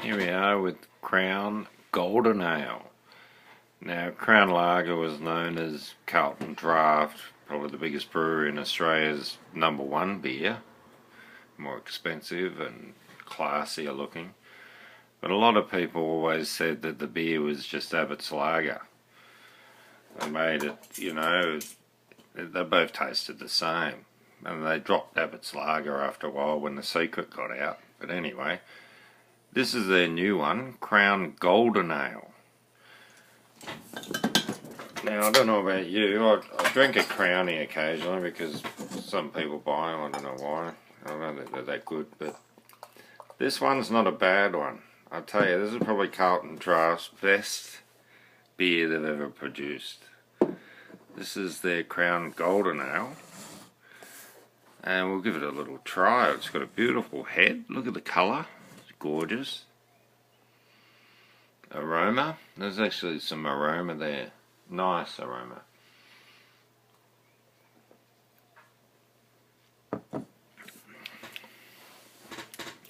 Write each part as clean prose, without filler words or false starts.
Here we are with Crown Golden Ale. Now, Crown Lager was known as Carlton Draft, probably the biggest brewery in Australia's #1 beer. More expensive and classier looking. But a lot of people always said that the beer was just Abbott's Lager. They made it, they both tasted the same. And they dropped Abbott's Lager after a while when the secret got out. But anyway, this is their new one, Crown Golden Ale. Now, I don't know about you, I drink a Crownie occasionally because some people buy them, I don't know why. I don't know that they're that good, but this one's not a bad one. I tell you, this is probably Carlton Draft's best beer they've ever produced. This is their Crown Golden Ale. And we'll give it a little try. It's got a beautiful head. Look at the colour. It's gorgeous. Aroma. There's actually some aroma there. Nice aroma.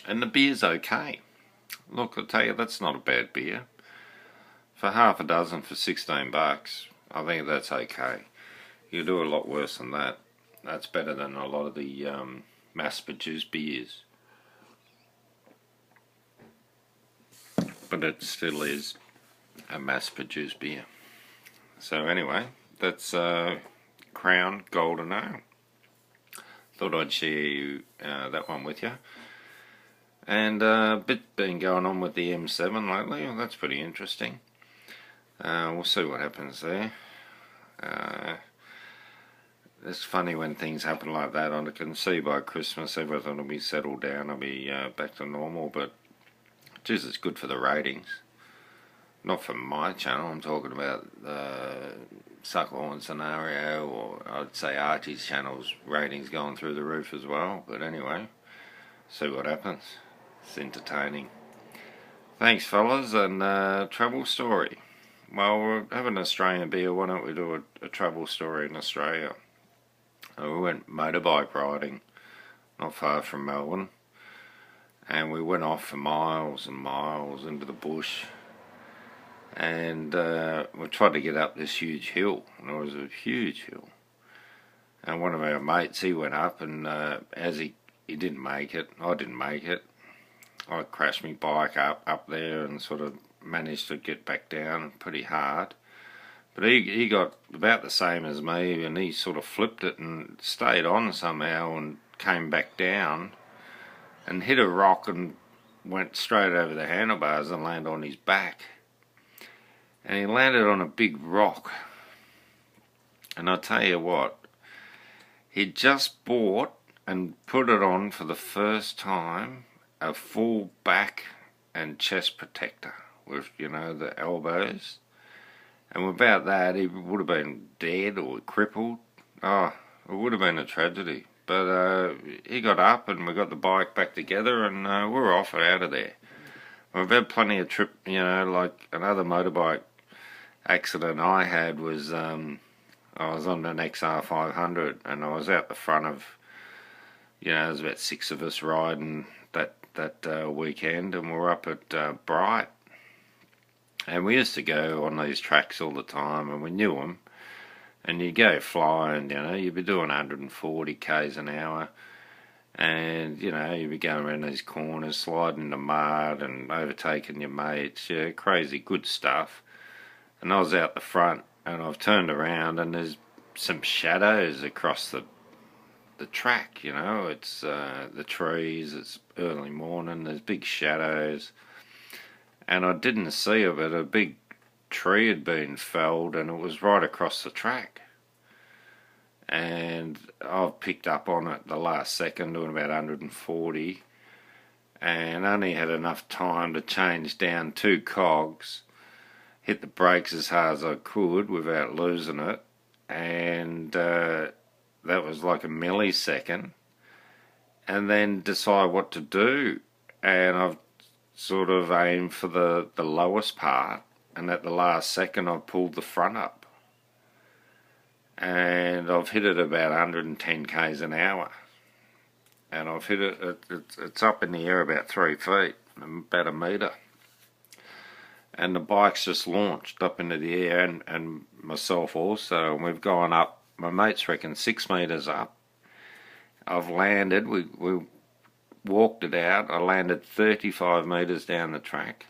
And the beer's okay. Look, I'll tell you, that's not a bad beer. For half a dozen for 16 bucks, I think that's okay. You do a lot worse than that. That's better than a lot of the mass-produced beers. But it still is a mass-produced beer. So anyway, that's Crown Golden Ale. Thought I'd share that one with you. And a bit been going on with the M7 lately. Well, that's pretty interesting. We'll see what happens there. It's funny when things happen like that. I can see by Christmas everything will be settled down. I'll be back to normal. But geez, it's good for the ratings. Not for my channel. I'm talking about the Suckhorn scenario, or I'd say Archie's channel's ratings going through the roof as well. But anyway, see what happens. It's entertaining. Thanks, fellas, and travel story. Well, we're having an Australian beer. Why don't we do a travel story in Australia? We went motorbike riding not far from Melbourne, and we went off for miles and miles into the bush, and we tried to get up this huge hill, and it was a huge hill, and one of our mates, he went up, and as he didn't make it, I didn't make it. I crashed my bike up there and sort of managed to get back down pretty hard. But he got about the same as me, and he sort of flipped it and stayed on somehow and came back down and hit a rock and went straight over the handlebars and landed on his back. And he landed on a big rock. And I tell you what, he'd just bought and put it on for the first time a full back and chest protector with, the elbows. And without that, he would have been dead or crippled. Oh, it would have been a tragedy. But he got up and we got the bike back together, and we were off and out of there. We've had plenty of like another motorbike accident I had was, I was on an XR500, and I was out the front of, there's about 6 of us riding that weekend, and we're up at Bright. And we used to go on these tracks all the time, and we knew them. And you go flying, you'd be doing 140 k's an hour. And, you'd be going around these corners, sliding in the mud and overtaking your mates. Yeah, crazy good stuff. And I was out the front, and I've turned around, and there's some shadows across the track, It's the trees, it's early morning, there's big shadows. And I didn't see it, but a big tree had been felled, and it was right across the track. And I've picked up on it the last second, doing about 140, and only had enough time to change down 2 cogs, hit the brakes as hard as I could without losing it, and that was like a millisecond, and then decide what to do. And I've sort of aimed for the lowest part, and at the last second I pulled the front up, and I've hit it about 110 k's an hour, and I've hit it, it's up in the air about 3 feet, about a metre, and the bike's just launched up into the air, and myself also, and we've gone up, my mates reckon 6 metres up. I've landed, we walked it out, I landed 35 metres down the track.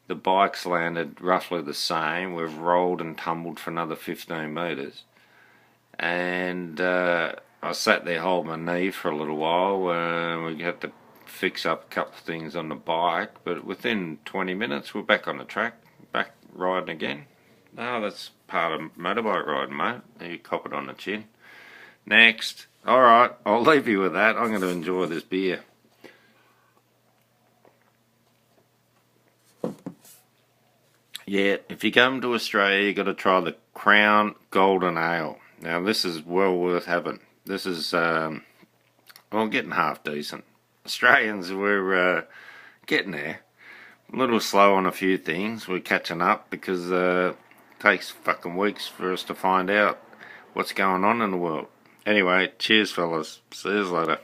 The bike's landed roughly the same. We've rolled and tumbled for another 15 metres. And I sat there holding my knee for a little while. We had to fix up a couple of things on the bike. But within 20 minutes, we're back on the track, back riding again. Oh, that's part of motorbike riding, mate. You cop it on the chin. Next. Alright, I'll leave you with that. I'm going to enjoy this beer. Yeah, if you come to Australia, you've got to try the Crown Golden Ale. Now, this is well worth having. This is, well, getting half decent. Australians, we're getting there. A little slow on a few things. We're catching up because it takes fucking weeks for us to find out what's going on in the world. Anyway, cheers, fellas. See you later.